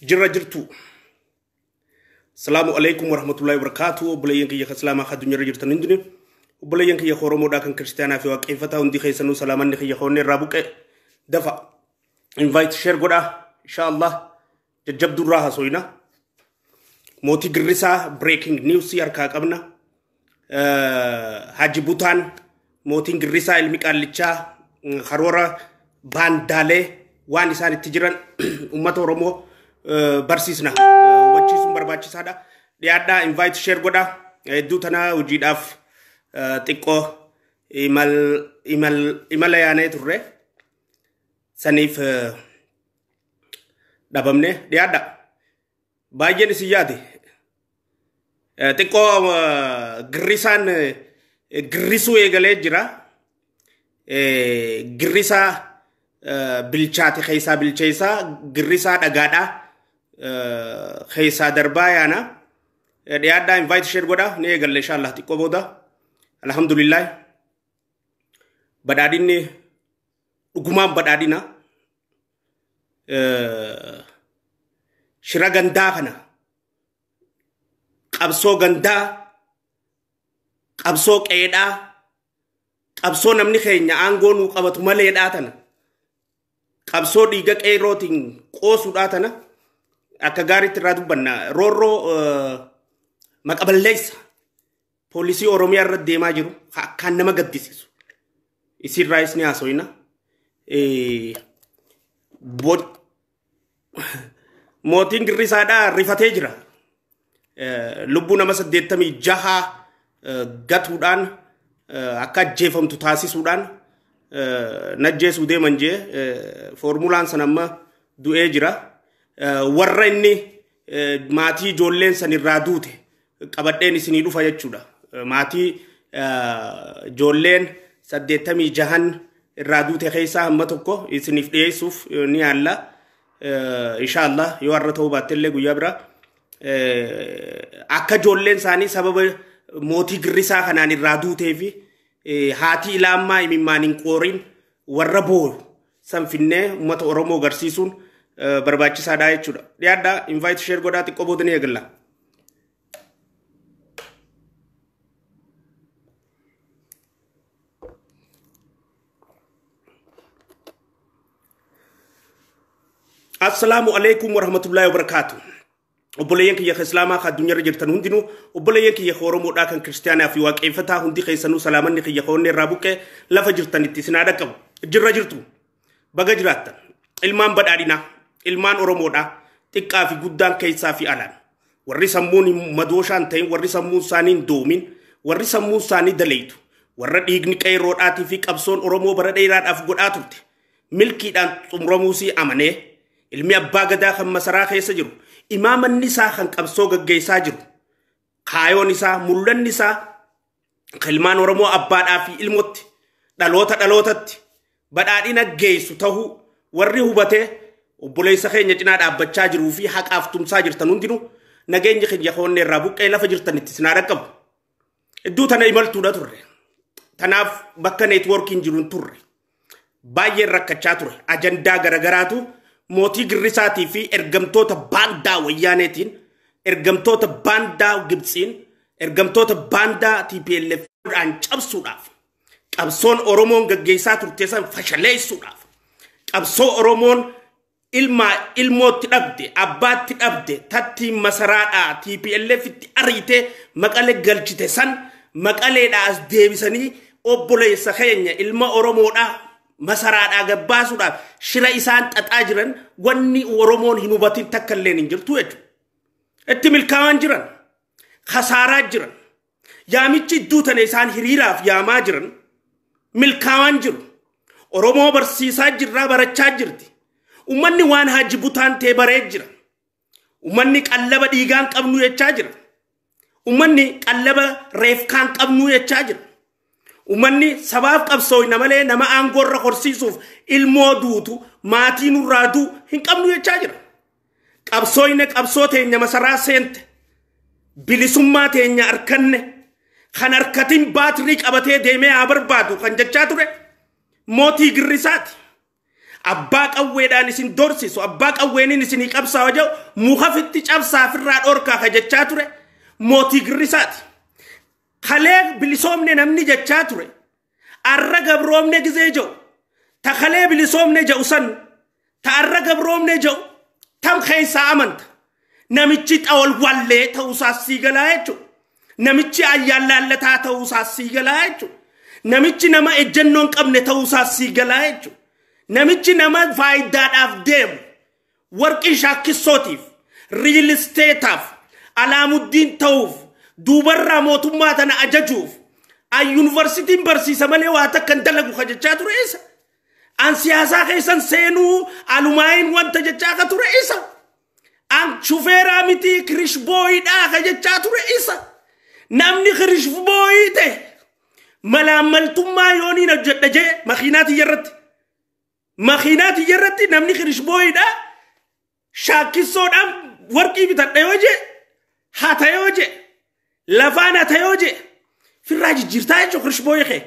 jirra jirtu. Assalamu alaikum warahmatullahi wabarakatuh. Obboleeyyan kiyya islaamaa addunyaa jirtan hundinuu. Obboleeyyan kiyya Oromoodhaa kan Kiristaanaa fi Waaqeffataa hundi keessanuu salaamanni kiyya hoonne irraa buqe dafa invite share godha inshallah jajjabdurraa hasoyna. Mootii Girrisaa breaking news harkaa qabna. Haji Butaan mootiin Girrisaa ilmi qaallichaa karoora baandaalee waan isaan itti jiran ummata Oromoo barsiisna wachiisuun barbaachisaadha. Dhiyaadhaa invite share godha. Hedduu tana hojiidhaaf xiqqoo imala yaanee turre saniif dhabamne dhiyaadha. Baay'een isin yaade xiqqoo Girrisaan girrisuu eegalee jira. Girrisaa bilchaate keessaa bilcheessaa Girrisaa dhagaadhaa keessaa darbaa yaana. Dhiyaadhaa invite share godha ni eegalle inshallah xiqqoo booda. Alhamdulillah badhaadhinni dhugumaan badhaadhina shira gandaa kana qabsoo gandaa qabsoo qeedhaa qabsoo namni keenya aangoo nuu qabatu maleedhaa tana qabsoo dhiiga qeerrootiin qoosuudhaa tana akka gaariitti irraa dubbanna. Roorroo maqaballeessa Polisi Oromiyaa irra deemaa jiru kan nama gaddisiisu. Isin raayis ni haasoyna. Mootiin Girrisaadhaa rifatee jira. Lubbuu nama 86 gatuudhaan akka ajjeefamtu taasisuudhaan najjeesuu deeman jee formulaan san amma du'ee jira. Warra inni maatii ijoolleen san irraa duute qabadheen isinii dhufa jechuudha. Maatii ijoolleen 86 irraa duute keessaa hamma tokko isiniif dhiyeessuuf ni yaalla. Inshallah yoo har'a ta'uu baatte illee guyyaa bira akka ijoolleen isaanii sababa mootii Girrisaa kanaan irraa duutee fi haati ilaammaa imimmaan hin qooriin warra booyu san finnee uummata Oromoo agarsiisuun barbaachisaadha jechuudha. Dhiyaadhaa invite share godhaa xiqqoo booda ni eegalla. Assalamu alaikum warahmatullahi wabarakatuh. Obboleeyyan kiyya islaamaa addunyaa irra jirtan hundinuu obboleeyyan kiyya Oromoodhaa kan Kiristaanaa fi Waaqeffataa hundi keessanuu salaamanni kiyya hoonne irraa buqqee lafa jirtanitti isin haa dhaqqabu. Jirra jirtu baga jiraattan ilmaan badhaadhinaa ilmaan Oromoodhaa xiqqaa fi guddaan keessaa fi alaan warri sammuun madooshaan ta'in warri sammuun isaanii hin doomin warri sammuun isaanii daleeytu warra dhiigni qeerroodhaatii fi qabsoon Oromoo bara dheeraadhaaf godhaa turte milkiidhaan xumuramuusii amanee ilmi abbaa gadaa kan masaraa keessa jiru imaamanni isaa kan qabsoo gaggeessaa jiru kaayoon isaa mul'anni isaa ilmaan Oromoo abbaadhaa fi ilmootti dhalootatti badhaadhina geessu ta'uu warri hubatee obboleessa keenya cinaa dhaabbachaa jiruu fi haqaaf tumsaa jirtan hundinuu nageenyi kiyya hoonne irraa buqqee lafa jirtanitti isin haa dhaqqabu. Iddoo tana imaltuudha turre. Tanaaf bakka neetwoorkiin jiruun turre. Baay'een rakkachaa ture. Ajandaa garagaraatu mootii Girrisaatii fi ergamtoota baandaa wayyaaneetiin ergamtoota baandaa Gibxiin ergamtoota baandaa TPLF dhaan cabsuudhaaf qabsoon Oromoon gaggeessaa turte san fashaleessuudhaaf qabsoo Oromoon ilmootti dhabde abbaatti dhabde tattiin masaraadhaa TPLF itti ariite maqalee galchite san maqaleedhaa as deebisanii obboleessa keenya ilma Oromoodhaa masaraadhaa gabbaasuudhaaf shira isaan xaxaa jiran wanni Oromoon hin hubatin takka illee hin jirtu jechuudha. Itti milkaa'an jiran khasaaraa jiran yaamichi iddoo tana isaan hiriiraaf yaamaa jiran milkaa'an jiru. Oromoo barsiisaa jirraa barachaa jirti. Ummanni waan Haji Butaan ta'e baree jira. Ummanni qallaba dhiigaan qabnu jechaa jira. Ummanni qallaba reefkaan qabnu jechaa jira. Ummanni sabaaf qabsooyna malee nama aangorra horsiisuuf ilmoo duutu maatiin urraaduu hin qabnu jechaa jira. Qabsooyne qabsoo teenya masaraa seente bilisummaa teenya arkanne kan harkatiin baatirii qabatee deemee haa barbaadu kan jechaa ture mootii Girrisaati. abbaa qawweedhaan isin dorsisu abbaa qawweenin isin qabsaa wajau muhafitti cabsaa firraa dhorkaa kajechaa ture mootii girrisaati khalee bilisoomne namni jechaa ture arra gabroomne gizee jau ta khalee bilisoomne jau san ta arra gabroomne jau tam khaysa amanta namichi xawal wallee ta'uusaa siigalaa jechuudha namichi ayyaallaallataa ta'uusaa siigalaa jechuudha namichi nama ejjennoon qabne ta'uusaa siigalaa jechuudha namichi nama faayidaadhaaf deemu warqii shaakkisootiif riil isteetaaf alaamuddin ta'uuf duubarraa mootummaa tana ajajuuf ay yuunivarsiitiin barsiisa malee waa takkan dalagu kajechaa ture isa an siyaasaa keessan seenuu alumaayin wanta jechaa ka ture isa an shufeeraa miti kirishbooyidhaa kajechaa ture isa namni kirishbooyii ta'e malaamaltummaa yooniin hojjedha jee makiinaati irratti namni kirishbooyidhaa shaakkisoodhaan warqii bitadha yoo jee hata yoo jee lafaan hata yoo jee firraa jijjiirtaa jechuun kirishbooyii kee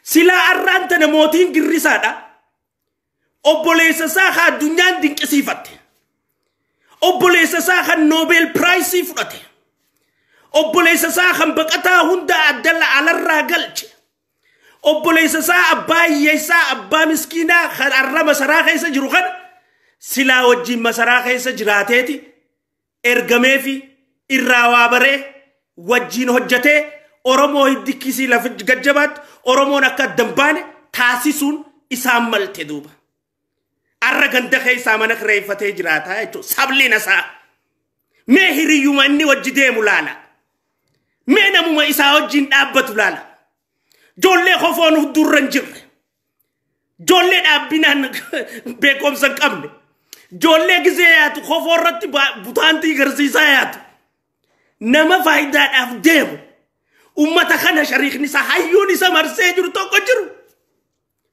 silaa arraan tana mootiin girrisaadha obboleessa isaa haa addunyaan dinqisiifatte obboleessa isaa kan Nobel Prize fudhate obboleessa isaa kan baqataa hunda addalla alarraa galche obboleessa isaa abbaa hiyyeessaa abbaa miskiinaa kan arra masaraa keessa jiru kan silaa wajjin masaraa keessa jiraateeti ergamee fi irraa waa baree wajjin hojjetee Oromoo hiddikisii lafa gajjabaatti Oromoon akka dambaane taasisuun isaan malte duuba arra ganda keessaa mana kireeffatee jiraataa jechuudha sabliin isaa mee hiriyyuma inni wajji deemu laala mee namuma isaa wajjin dhaabbatu laala joollee kofoon huddurra hin jirre joollee dhaabbinaan beekumsa hin qabne joollee gizee yaatu kofoorratti butaantii garsiisaa yaatu nama faayidaadhaaf deemu ummata kana shariikni isaa hayyuun isa marsee jiru tokko jiru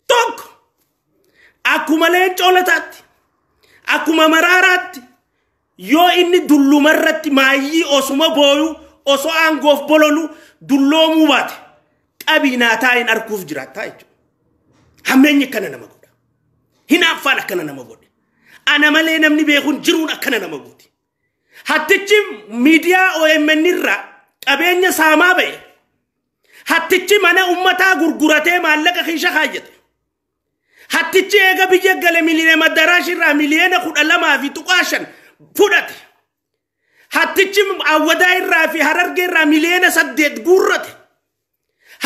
tokko akkuma leencoolataatti akkuma maraaraatti yoo inni dullumarratti maayyii osuma booyu osoo aangoof bololu dulloomuu baate qabiinaa taa'in arkuuf jiraataa jechuudha hammeenyi akkana nama godha hinaaffaan akkana nama godhe ana malee namni beekuun jiruun akkana nama godhe hattichi miidiyaa OMN irraa qabeenya saamaa ba'e hattichi mana ummataa gurguratee maallaqa kiisha kaayyate hattichi eega biyya gale miliyoona madaraashirraa miliyoona 12 fi tuqaashan fudhate hattichi awwadaa irraa fi harargee irraa miliyoona 8 guurrate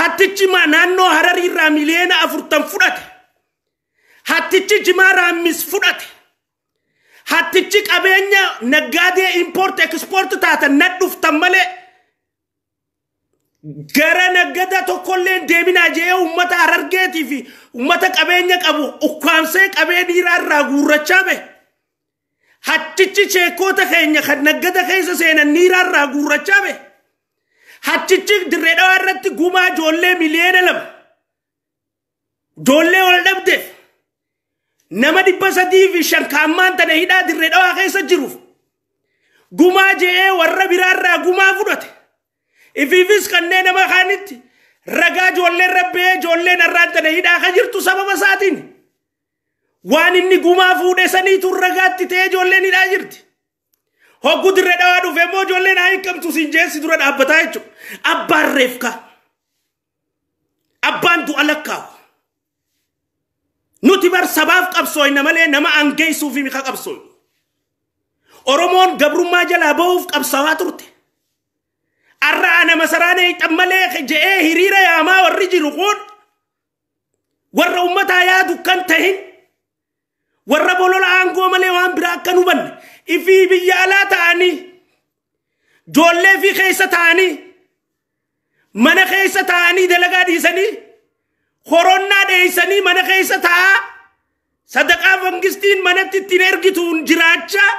hattichi naannoo hararii irraa miliyoona 40 fudhate hattichi jimaa raammis fudhate hattichi qabeenya naggaadee import export taatan nadhuftan malee gara naggada tokkollee deeminaa jee ummata harargeetii fi ummata qabeenya qabu ukkaamsee qabeenya irraa guurrachaa be hattichi cheekoota keenya kan naggada keessa seenan niirarraa guurrachaa be hattichi dirree dhawaa irratti gumaa joollee miliyoona 2 joollee wal dhabdeef nama 305 kaammaan tana hidhaa dirree dhawaa keessa jiruuf gumaa jee warra biraarraa gumaa fudhate ififis kanneen nama kaanitti ragaa joollee rabbee joolleen arraan tana hidhaa ka jirtu sababa isaatiin waan inni gumaa fuudhe saniitu ragaatti ta'ee joolleen hidhaa jirti hoggu dirree dhawaa dhufe immoo joolleen haa hiikamtu siin jeessi dura dhaabbataa jechuudha abbaan reefka abbaan du'a lakkaawu nuti bar sabaaf qabsooyna malee nama angeessuufi mika qabsooy Oromoon gabrummaa jalaa ba'uuf qabsawaa turte arra ana masaraanee xammalee je'ee hiriira yaamaa warri jiru kun warra ummataa yaadu kan tahin warra bolola aangoo malee waan biraa akka nu banne ifii biyya alaa ta'anii joollee fi keessa ta'anii mana keessa ta'anii dalagaa dhiisanii horonnaa dheeysanii mana keessa ta'a sadaqaa mangistiin manatti ittiin ergituun jiraachaa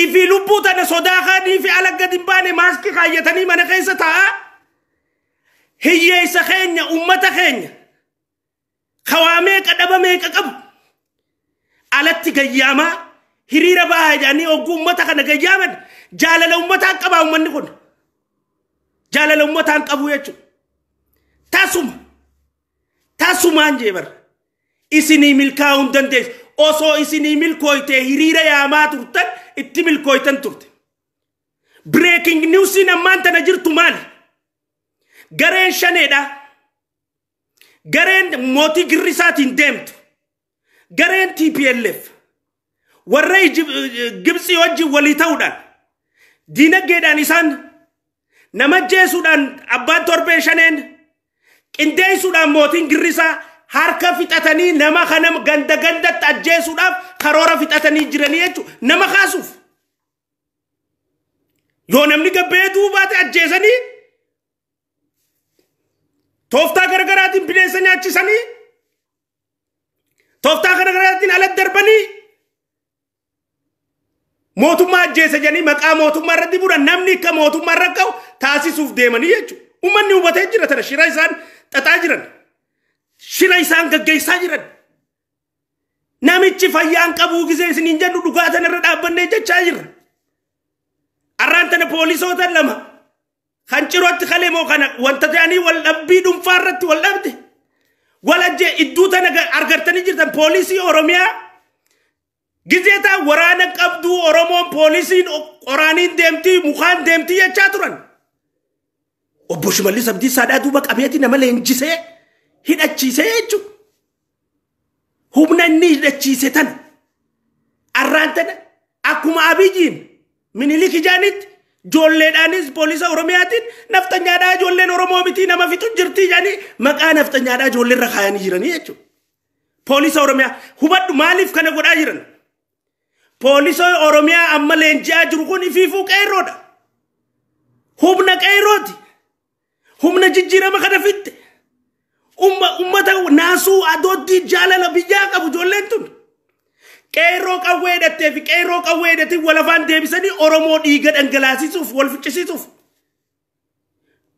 ifi lubbuu tana sodaaqanii fi alagga dimbaane maaskii kaayyatanii mana keessa ta'a hiyyeessa keenya ummata keenya kawaamee qadhabamee qabu alatti gayyaamaa hiriira bahaa jedhanii ogguu ummata kana gayyaaman jaalala ummataan qabaa ummanni kun jaalala ummataan qabu jechuudha tasuma tasumaan jeebar isinii milkaa'uun dandeessu. Osoo isinii milkooytee hiriira yaamaa turtan itti milkooytan turte. Breaking newsiin ammaan tana jirtu maali? Gareen shaneedha. Gareen mootii Girrisaatiin deemtu. Gareen TPLF. Warra Gibxii wajjin walii ta'uudhaan. Diinagdeedhaan isaan nama jeesuudhaan abbaan torbee shaneen qindeessuudhaan mootiin Girrisaa harka fixatanii nama kana gandatti ajjeesuudhaaf karoora fixatanii jiranii jechuudha. Nama kaasuuf. Yoo namni gabbee duubaate ajjeesanii tooftaa garaagaraatiin bineensa nyaachisanii tooftaa garaagaraatiin ala darbanii mootummaa ajjeese jedhanii maqaa mootummaa irratti bu'uudhaan namni akka mootummaa irra ga'u taasisuuf deemanii jechuudha. Uummanni hubatee jira tana shira isaan xaxaa jiran. Shira isaan gaggeessaa jiran. Namichi fayyaan qabuu gisee isiniin jedhu dhugaatan irra dhaabbannee jechaa jirra. Arraan tana poolisoota lama kan cirootti kalee moo kana wanta ta'anii wal dhabbii dhuunfaa irratti wal dhabde. Walajjee iddoo tana argartanii jirtan poolisii Oromiyaa gizeetaa waraana qabduu Oromoon poolisiin qoraaniin deemtii mukaan deemtii jechaa turan. Obbo Shimallis Abdiisaa duuba qabeetii nama leenjisee hidhachiisee jechuudha. Humna inni hidhachiise tana arraan tana akkuma Abiyyiin Minilik ijaanitti ijoolleedhaanis poolisa Oromiyaatiin naftanyaadhaa ijoolleen Oromoo miti nama fixu jirti jedhanii maqaa naftanyaadhaa ijoollee irra kaayanii jiranii jechuudha. Poolisa Oromiyaa hubadhu maaliif kana godhaa jiran? Poolisa Oromiyaa amma leenji'aa jiru kun ifiifuu qeerroodha. Humna qeerrooti. Humna jijjiirama kana fitte. Ummata naasuu adootti jaalala biyyaa qabu ijoolleen tun. Qeerroo qawwee hidhattee fi qeerroo qawwee hidhatii wal afaan deebisanii Oromoo dhiiga dhangalaasisuuf wal ficcisiisuuf.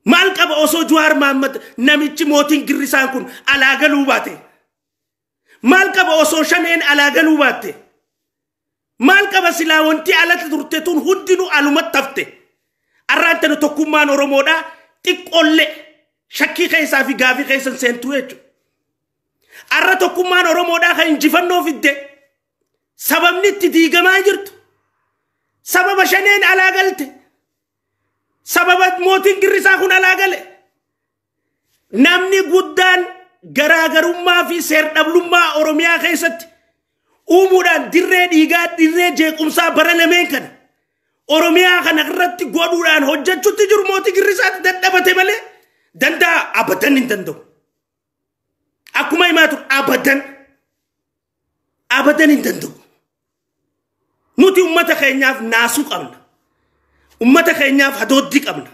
Maal qaba osoo Jawaar Mohaammed namichi mootiin Girrisaan kun alaa galuu baate? Maal qaba osoo shaneen alaa galuu baate? Maal qaba silaa wanti alatti turte tun hundinuu alumatti hafte? Arraan tana tokkummaan Oromoodhaa xiqqoolle shakkii keessaa fi gaafii keessan seentuu jechuudha. Arra tokkummaan Oromoodhaa kan injifannoo fidde sababni itti diigamaa jirtu sababa shaneen alaa galte sababa mootiin Girrisaa kun alaa gale namni guddaan garaagarummaa fi seer-dhablummaa Oromiyaa keessatti uumuudhaan dirree dhiigaa dirree jeequmsaa bara lameen kana Oromiyaa kana irratti godhuudhaan hojjechuutti jiru mootii Girrisaatti dadhabate malee danda'a abadan hin danda'u. Akkuma himaatu abadan hin danda'u. Nuti ummata keenyaaf naasuu qabna. Ummata keenyaaf hadooddii qabna.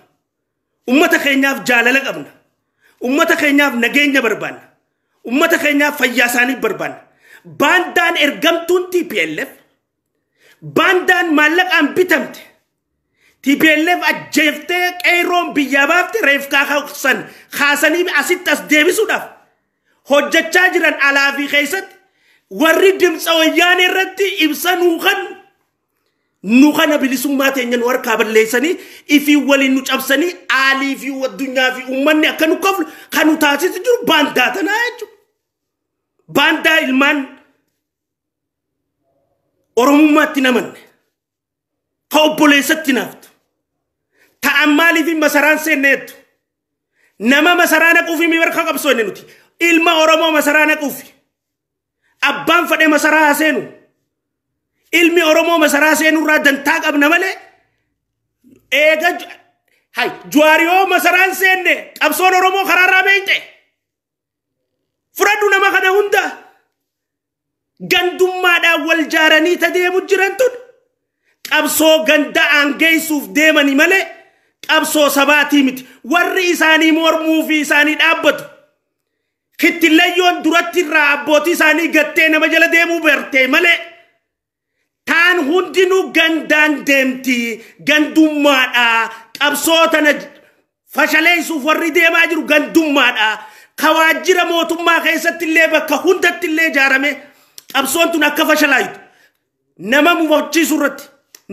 Ummata keenyaaf jaalala qabna. Ummata keenyaaf nageenya barbaanna. Ummata keenyaaf fayyaa isaanii barbaanna. Baandaan ergamtuun TPLF baandaan maallaqaan bitamte. TPLF ajjeeftee qeerroon biyyaa baafte reefkaa kaasanii asitti as deebisuudhaaf hojjechaa jiran alaa fi keessatti warri dimtsa wayyaanee irratti ibsa nu kana bilisummaa teenyan warkaa balleessanii ifii waliin nu cabsanii aalii fi addunyaa fi uummanni akka nu koflu kan nu taasisu jiru baandaa tanaa jechuudha. Baandaa ilmaan Oromummaatti namanne ka obboleessatti naaftu ta'an maaliif masaraan seenneettu nama masaraa naquufi mi barka qabsoonne nuti ilma Oromoo masaraa naquufi abbaan fadhe masaraa haseenu ilmi Oromoo masaraa seenu irraa dantaa qabna malee eega Jawaariyoo masaraan seenne qabsoon Oromoo karaarraa beeyte fudhadhu nama kana hunda gandummaadhaan wal jaaranii tadeemu jiran tun qabsoo ganda aangeessuuf deemanii malee qabsoo sabaatii miti warri isaanii mormuu fi isaanii dhaabbatu kittillayyoon duratti irraa abbootii isaanii gattee nama jala deemuu bartee malee taan hundinuu gandaan deemti gandummaadhaa qabsoo tana fashaleessuuf warri deemaa jiru gandummaadhaa kawaajjira mootummaa keessatti illee bakka hundatti illee ijaarame qabsoon tun akka fashalaayitu nama mufachiisuu irratti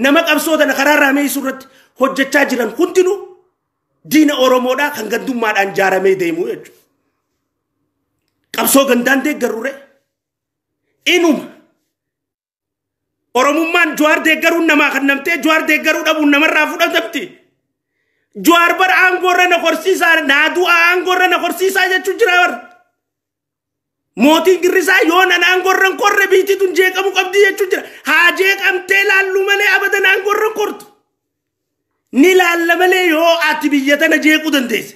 nama qabsoo tana karaarraa meessuu irratti hojjechaa jiran hundinuu diina Oromoodhaa kan gandummaadhaan ijaaramee deemuu jechuudha. Qabsoo gandaan deeggarure إنهم Oromummaan Jawaar deeggaruun namaa kan namtee Jawaar deeggaruu dhabuun namarraa fudhatamti. Jawaar bar aangorra na horsiisaa naaduu aangorra na horsiisaa jechuun jira bar. Mootiin Girrisaa yoo nan aangorra korre biitituun jeeqamu qabdi jechuun jira. Haa jeeqamtee laallu malee abadan aangorra kortu. Ni laalla malee yoo ati biyya tana jeequu dandeesse.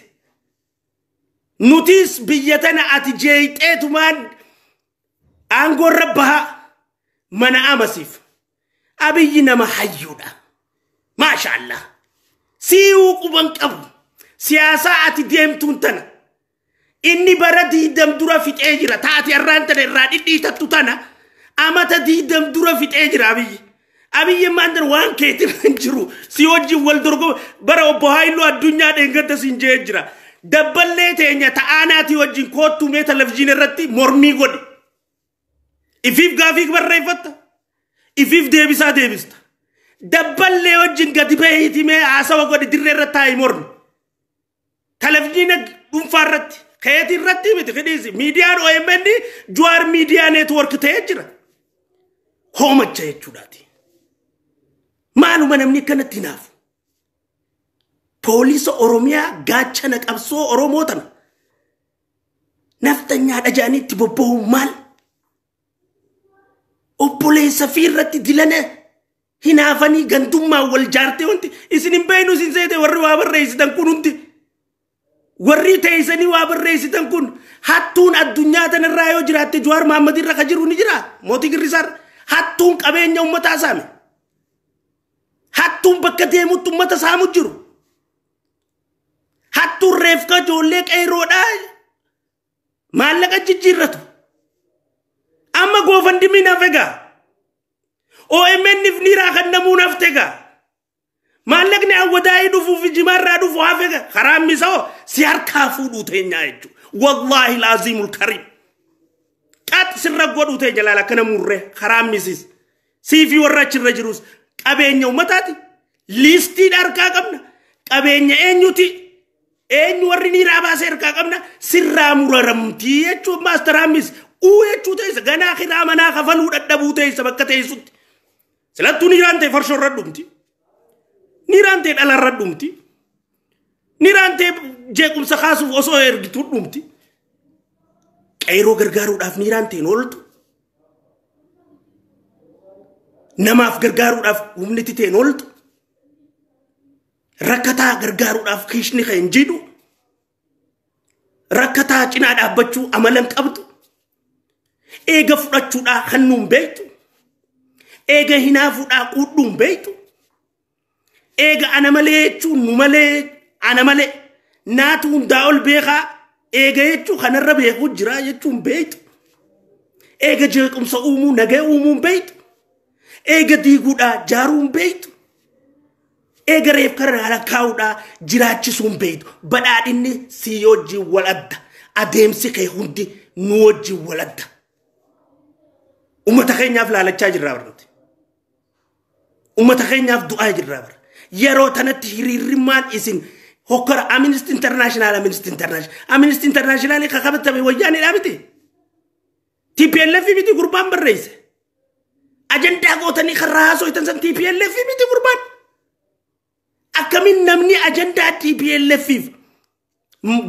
Nutis biyya tana ati jeeqeetumaan aangorra baha mana amasiif. Abiyyi nama hayyuudha. Maashaallah. Siyuu quban qabu. Siyaasaa ati deemtuun tana. Inni bara diidam dura fixee jira. Taati arraan tana irraa dhidhiitattu tana. Amata diidam dura fixee jira abiyyi. Abiyyi maandan waan keetin hin jiru. Si wajjin wal dorgo bara obbo Haayiluu addunyaa dheengadda siin jee jira. Dabballee teenya ta'aanaati wajjin koottu mee televizyiinii irratti mormii godhi. Ifiif gaafiif barreeffatta. Ifiif deebisaa deebista. Dabballee wajjin gadi beeyitii mee haasawa godhi dirree irratti taa'ii mormi. Televizyiina dhuunfaa irratti. Keetii irratti miti fidhiisi. Miidiyaan OMN Jawaar miidiyaa neetwoork ta'ee jira. Hoomacha jechuudhaati. Maaluma namni kanatti hinaafu. Poolisa Oromiyaa gaachana qabsoo Oromoo tana. Naftanyaa dhajaaniitti bobba'uun maal? Obboleessa fi irratti dilane hinaafanii gandummaa wal jaartee wanti isin hin beeknu isin seete warri waa barreessitan kun hundi. Warri teessanii waa barreessitan kun hattuun addunyaa tanarraa yoo jiraatte Jawaar Mohaammed irra ka jiru ni jira. Mootii Girrisaar hattuun qabeenya uummataa saame. Hattuun bakka deemutti uummata saamu jiru. Hattuun reefka ijoollee qeeroodhaa maallaqa jijjiirratu. Amma goofandimii naaf egaa. OMN if niraa kan namuu naaf tegaa. Maallaqni awwadaa'ii dhufuuf jimaarraa dhufu haaf egaa. Karaan misoo si harkaa fuudhuu teenyaa jechuudha. Wallaahi laaziimul kariim. Qaat sirra godhuu teenya laala kana murree karaan misis. Siifi warra achirra jirus qabeenya uummataati. Liistiin harkaa qabna. Qabeenya eenyuti? Eenyu warri niraa baasee harkaa qabna. Sirraa muraramtii jechuun maastaraamis. Jechuun teessa ganaa kiraa manaa kafaluu dadhabuu teessa bakka teessutti. Silattuu niraan ta'e farshoo irra dhumti. Niraan ta'e dhala irra dhumti. Niraan ta'e jeequmsa kaasuuf osoo ergituu dhumti. Qeeroo gargaaruudhaaf niraan ta'e ooltu. Namaaf gargaaruudhaaf humniti ta'e ooltu. Rakkataa gargaaruudhaaf kiishni kan hin jiidhu. Rakkataa cinaa dhaabbachuu amalan qabdu. Eega fudhachuudhaa kan nuun beektu. Eega hinaafuudhaa quudhuun beektu. Eega ana malee jechuun nu malee ana malee naatu hundaa ol beekaa. Eega jechuun kanarra beekuu jira jechuun beektu. Eega jeequmsa uumuu nagee uumuun beektu. Eega diiguudhaa jaaruun beektu. Eega reef karaa lakkaa'uudhaa jiraachisuun beektu. Badhaadhinni si wajjin wal adda. Adeemsi kee hundi nu wajjin wal adda. Ummata keenyaaf laalachaa jirraa barnooti. Ummata keenyaaf du'aa jirraa bara. Yeroo tanatti hiriirrimmaan isin hokkora Amnesty International. Amnesty International ka qabatame wayyaanidhaa miti. TPLF miti gurbaan barreesse. Ajandaa gootanii karraa haasooytan san TPLF miti gurbaan. Akkamiin namni ajandaa TPLFiif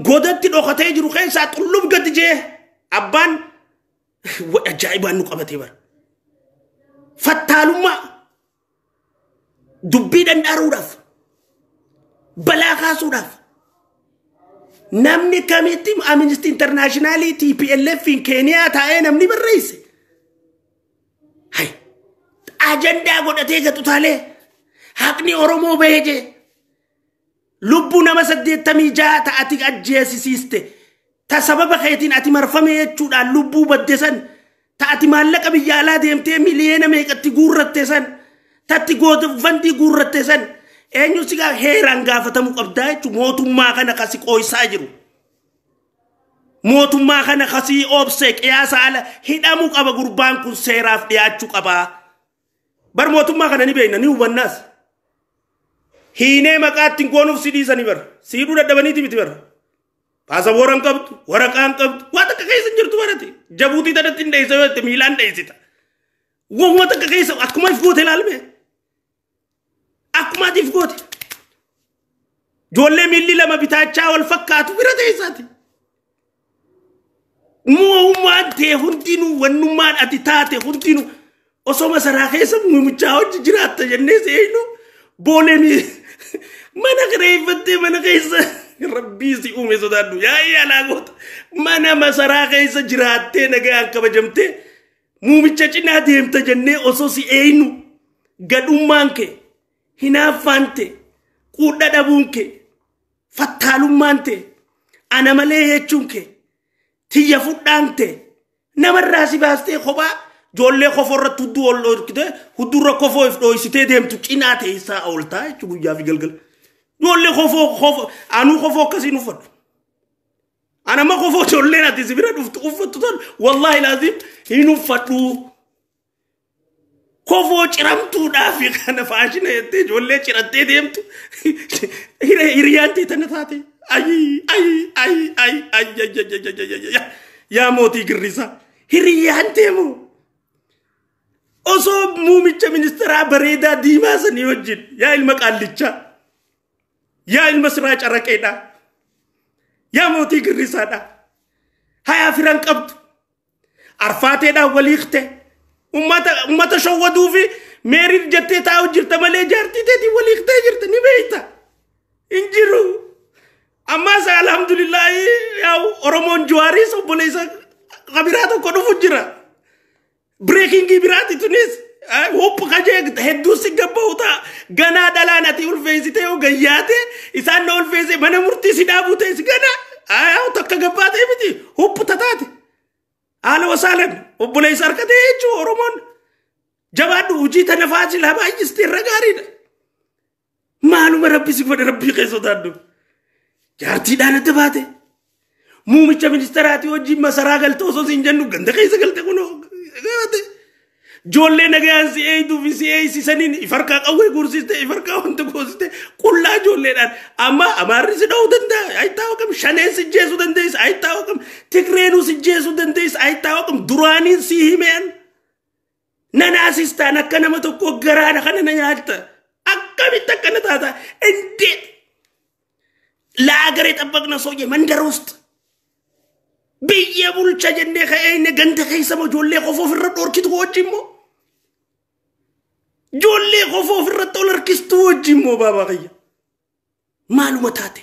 godatti dhokatee jiru keessaa xullub gadi jee abbaan ajaa'ibaan nu qabatee bara. Fattaalummaa dubbii danda'uudhaaf balaa kaasuudhaaf namni kamitti Amnesty International TPLFin Keeniyaa taa'ee namni barreesse. Hay ajandaa godhatee gatutaalee haqni Oromoo beeje lubbuu nama 86 ta'ati ajjeesisiiste. Ta sababa keetiin ati marfame jechuudhaan lubbuu badde san ta'ati maallaqa biyya alaa deemtee miliyoona meeqatti guurratte san tatti gootafandii guurratte san eenyu si heeraan gaafatamuu qabdaa jechuun mootummaa kana kasi qooysaa jiru. Mootummaa kana kasi obsee qiyaasa ala hidhamuu qaba gurbaan kun seeraaf dhiyaachuu qabaa. Bar mootummaa kana ni beekna ni hubannaas. Hiinee maqaatti goonuuf si dhiisanii bara. Siiduu dadhabaniiti miti bara. Paasapoora hin qabdu, waraqaa hin qabdu, waan takka keessa hin jirtu barate. Jabuutii tanatti hin dheessite miilaan dheessita. Waan takka keessa akkuma if goote ilaalme. Akkuma if goote. Ijoollee miilli lama bitaachaa wal fakkaatu bira teessaati. Muummaan ta'e hundinuu wannummaan ati taate hundinuu osoo masaraa keessa muumichaa hojii jiraatta jennee seenu boolee mana kireeffattee mana keessa rabbii si uume sodaadhu yaa laagoota mana masaraa keessa jiraattee nagaan kabajamtee muumicha cinaa deemta jennee osoo si eeynu gadhummaan kee hinaaffaan ta'e quudha dhabuun kee fattaalummaan ta'e ana malee jechuun kee tiyya fudhaan ta'e namarraa si baastee kophaa ijoollee kofoo irratti hudduu ol dhorkite huddurra kofoo if dhooysitee deemtu cinaa ta'e isaa ooltaa jechuun guyyaa fi galgala. Ijoollee kofoo anuu kofoo akkasiin uffadhu. Anama kofoo ijoolleen ati si bira dhuftu uffattu tolu wallaahi laazim hin uffadhu. Kofoo ciramtuudhaaf kana faashina jettee ijoollee cirattee deemtu hiriyaan ta'e tana taate. Yaa mootii girrisaa hiriyaan deemu. Osoo muumicha ministeeraa bareedaa diimaa sanii wajjin yaa ilma qaallichaa. Yaa ilma siraa caraqeedha. Yaa mootii girrisaadha. Hayaa firan qabdu. Arfaateedha waliiqte. Ummata shawwaduu fi meerii jettee taa'u jirta malee jaartii teetii waliiqtee jirta ni beeyta. Injiru. Ammas alhamdulillah yaa Oromoon Jawaaris obboleessa qabiraa tokko dhufu jira. Breaking biraati tunis. Hoppu kajee hedduu si gabba'uuta ganaa dhalaan ati ulfeessitee yoo gayyaate isaan na ulfeesse mana murtii si dhaabute si ganaa takka gabbaatee miti hoppu tataate haala wasaalan obboleessa harkatee jechuu Oromoon jabaadhu hojii tana faasila baay'istee irra gaariidha. Maaluma rabbi si godhe rabbii keessa sodaadhu jaartiidhaan adda baate muumicha ministeeraati wajjin masaraa galte osoo siin jennu ganda keessa galte kunoo Jolle nagaan si eeydu fi si eeysisaniin ifarkaa qawwee guursiste ifarkaa wanta goosiste qullaa joolleedhaan amma amaarri si dha'uu danda'a ayitaa wakam shaneen si jeesuu dandeessa ayitaa wakam tigreenuu si jeesuu dandeessa ayitaa wakam duraaniin si himeen nanaasistaan akka nama tokko garaadha kana na nyaatta akkamitti akkana taata indee laagaree xabbaqna sooje mandara ውስጥ biyya bulcha jennee ka'eenne ganda keessa ijoollee qofoo ofirra dhorkitu wajjin moo ijoollee qofoo ofirra ol harkistu wajjin moo baabaa kiyya maaluma taate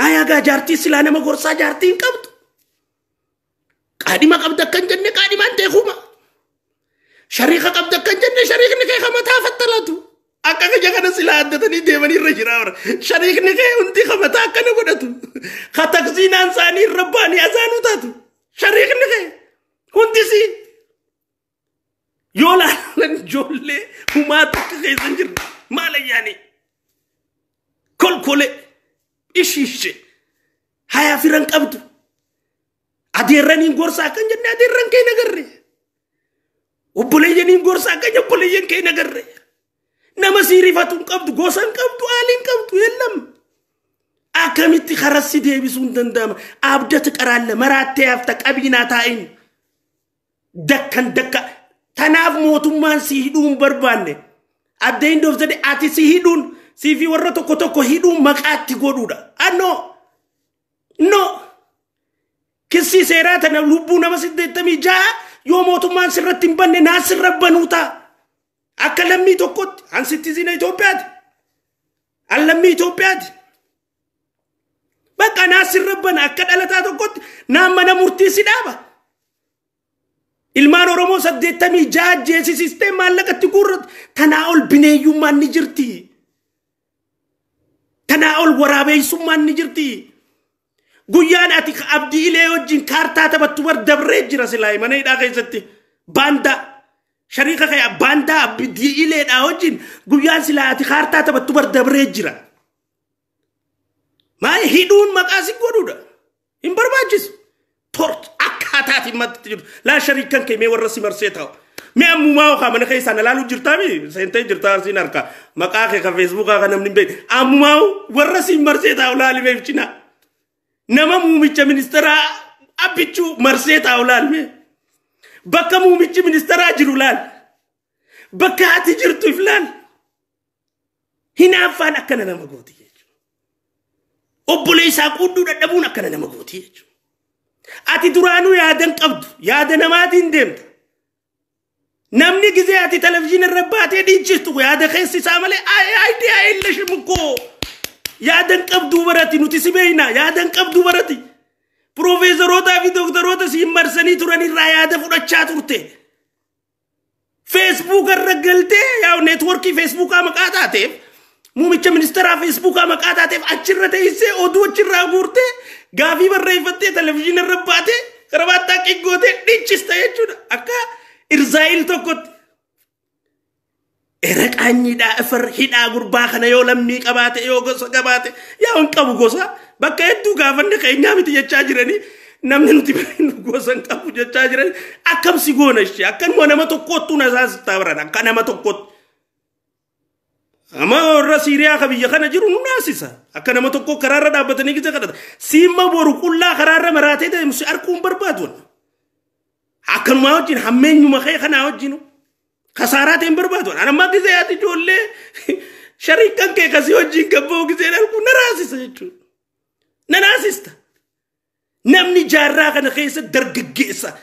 hayaa jaartii silaa nama gorsaa jaartii hin qabdu qaadhima qabda akkan jenne qaadhimaan teekuma shariika qabda akkan jenne shariikni kee kamataa fattalatu akka kiyya kana silaa addatanii deemanii irra jiraawara shariikni kee hundi kamataa akkana godhatu kataksiinaan isaanii rabbaanii azaanuu taatu shariikni kee hundi si yoo laalan ijoollee humaa takka keessa hin jirre maalayyaanii kolkole ishiishe hayaa firan qabdu adeerraniin gorsa akkan jenne adeerran kee nagarre obboleeyyaniin gorsa akka obboleeyyan kee nagarre nama siirifatuun qabdu gosan qabdu aaliin qabdu yellam akkamitti kharassi deebisuun danda'ama abdata qaraalle maraattee hafta qabiinaa taa'in dakka tanaaf mootummaan si hidhuun barbaanne adda hin doofsade ati si hidhuun si fi warra tokko hidhuun maqaatti godhuudha no kissi seeraa tana lubbuu nama 86 yoo mootummaan sirratti hin banne naa sirra banuutaa akka lammii tokkotti an citizen Itoophiyaati an lammii Itoophiyaati bakka naa sirra bana akka dhalataa tokkotti naa mana murtii si dhaaba ilmaan Oromoo 86 jeesi sisteem maallaqatti guurratti tanaa ol bineeyyummaan ni jirti tanaa ol waraabeessummaan ni jirti guyyaan ati abdii ilee wajjin kaartaa taphattu bar dabree jira silaa mana hidhaa keessatti baanda shariika kaya baanda abdii ilee dhaa wajjin guyyaan silaa ati kaartaa taphattu bar dabree jira maa hidhuun maqaa si godhuudha hin barbaachisu torch akkaataa matti jiru laa shariikan kee mee warra si marsee ta'u mee ammumaa okaa mana keessaa na laaluu jirtaami seentee jirtaa arsiin harka maqaa kee ka feesbuukaa ka namni hin beekne ammumaa warra si marsee ta'u laali beef cinaa nama muumicha ministeeraa abbichuu marsee taa'u laalme bakka muumichi ministeeraa jiru laal bakka ati jirtu iflaal hinaaffaan akkana nama gooti jechuudha obboleessaa qudduu dadhabuun akkana nama gooti jechuudha ati duraanuu yaadan qabdu yaada namaatiin deemta namni gizee ati televiziyoona irra baatee dhiichistu yaada keessi isaa malee ayidiyaa illa shimukoo yaadan qabdu barati nuti si beeyna yaadan qabdu barati profeesoroota fi doktoroota si marsanii turan irraa yaada fudhachaa turte Facebook irra galtee yaa networkii Facebook maqaa taateef muumicha ministeeraa Facebook maqaa taateef achirra teessee oduu achirraa guurte gaafii barreeffattee televiziyoona irra baatee karabaattaa qiggootee dhiichista jechuudha akka Irzaayil tokkotti eraqaanyiidhaa ifar hidhaa gurbaa kana yoo lammii qabaate yoo gosa qabaate yaa on qabu gosa bakka hedduu gaafanne keenyaa miti jechaa jiranii namni nuti gosa hin qabu jechaa jiranii akkam si goona ishee akkanuma nama tokkottu na saasittaa baran akka nama tokkottu amma warra Siiriyaa ka biyya kana jiru nu naasisa akka nama tokko karaarra dhaabbatanii gisa kadhata siima boru qullaa karaarra maraatee deemu si arguun barbaadu akkanuma wajjin hammeenyuma kee kanaa wajjinu خسارات بربادون أنا ما قزياتي جولي شريكاً كي قسي وجين كبو قزيان ألقو نراسي سيجو نراسيستا نمني جاراغا نخيسة درق قيسة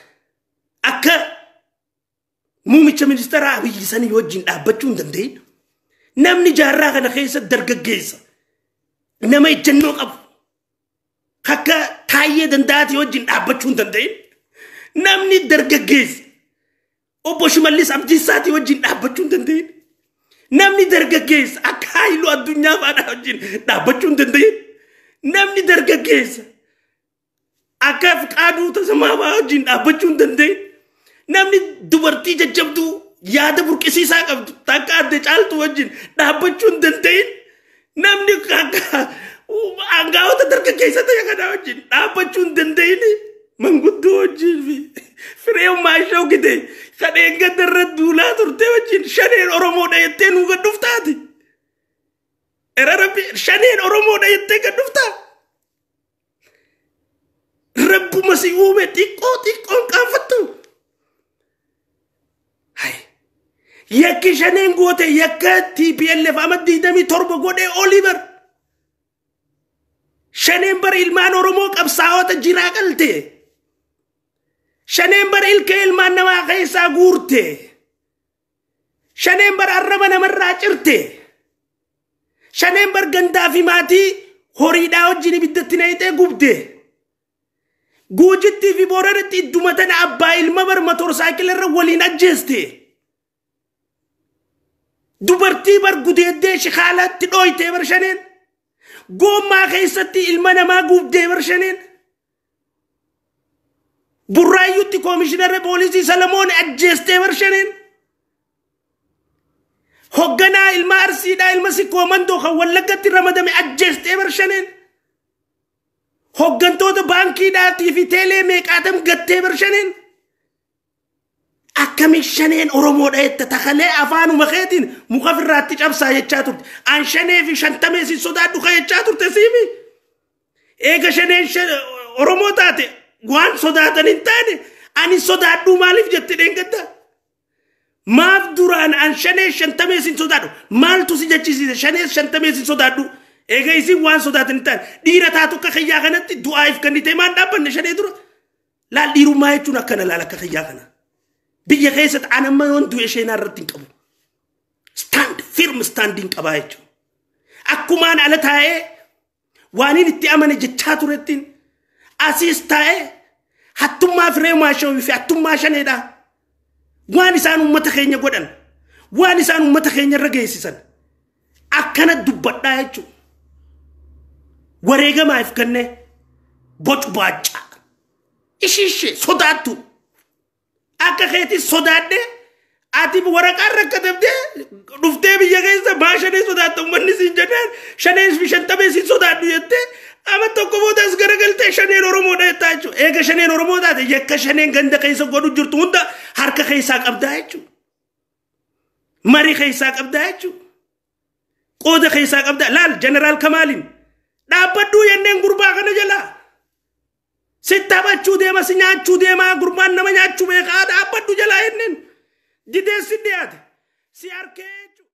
أكا مومي منسترا ويجيساني وجين أبتشون دندين نمني جاراغا نخيسة درق قيسة نما يجنوك أبو خاكا تايي دنداتي وجين أبتشون دندين نمني درق قيسة Obbo Shimallis Abdiisaati wajjin dhaabbachuun danda'in namni dargaggeessa akka haayiluu addunyaa faana wajjin dhaabbachuun danda'in namni dargaggeessa akka Fiqaaduu Tasammaa wajjin dhaabbachuun danda'in namni dubartii jajjabduu yaada burqisiisaa qabdu takka adda caaltu wajjin dhaabbachuun danda'in namni aangaa'ota dargaggeessa ta'e kana wajjin dhaabbachuun danda'in manguddoo wajjin firee maashoo gide kadeen gadarra duulaa turte wajjin shaneen Oromoodha jettee nu gadduftaati era rabbi shaneen Oromoodha jettee gadduftaa rabbuma si uume xiqqoon qaanfattu hay yakki shaneen goote yakka TPLF ama 27 godhee Oliver shaneen bar ilmaan Oromoo qabsaa'ota jiraa qalte shaneen bar ilkee ilmaan namaa keessaa guurte shaneen bar arraba namarraa cirte shaneen bar gandaa fi maatii horiidhaa wajjin ibiddatti naqxee gubde guujittii fi booranatti iddumatan abbaa ilma bar motorsaayikilirra waliin ajjeeste dubartii bar gudeeddee shikaalaatti dhooytee bar shaneen goommaa keessatti ilma namaa gubdee bar shaneen Burraayutti Koomishinarri Poolisii Salamoon ajjeestee bar shaneen hogganaa ilma Arsiidhaa ilma Sikkoo Mandoo kan Wallaggatti ramadame ajjeestee bar shaneen hoggantoota baankiidhaatii fi teelee meeqaatam gattee bar shaneen akkami shaneen Oromoodha jetta takalee afaanuma keetiin muka firraatti cabsaa jechaa turte an shanee fi shantamee sodaadhu ka jechaa turte siimi eega shaneen Oromoo taate waan sodaatan hin taane ani sodaadhu maaliif jette dheengadda maaf duraan an shanee shantamee sodaadhu maaltu si jechisiise shanee shantamee sodaadhu eega isin waan sodaatan hin taane dhiira taatu akka xiyyaa kanatti du'aaf kannitee maan dhaabbanne shanee dura laal dhiirummaa jechuun akkana laal akka xiyyaa kana biyya keessatti anamma yoon du'e sheenaa irratti hin qabu stand firm standing qabaa jechuudha akkumaan ala taa'ee waaniin itti amane jechaa turettiin asiis taa'ee hattummaa firee maashoo fi hattummaa shaneedha waan isaan uummata keenya godhan waan isaan uummata keenya irra geessisan akkana dubbadhaa jechuudha wareegamaaf kanne bocu baacaa ishishee sodaattu akka keetti sodaadde ati waraqaa rakkatabdee dhuftee biyya keessa baashanee sodaattu uummanni siin jedhaan shanee fi shantamee siin sodaadhu jettee ama tokko boodas garagaltee shaneen Oromoodha jettaa jechuudha eega shaneen Oromoo taate yakka shaneen ganda keessa godhu jirtu hunda harka keessaa qabdaa jechuudha marii keessaa qabdaa jechuudha qooda keessaa qabdaa laal jeneraal Kamaaliin dhaabbadhuu yenneen gurbaa kana jalaa Sitabachuu deema si nyaachuu deema gurbaan nama nyaachuu beekaa dhaabbadhu jalaa jenneen didee si dhiyaate si harkee.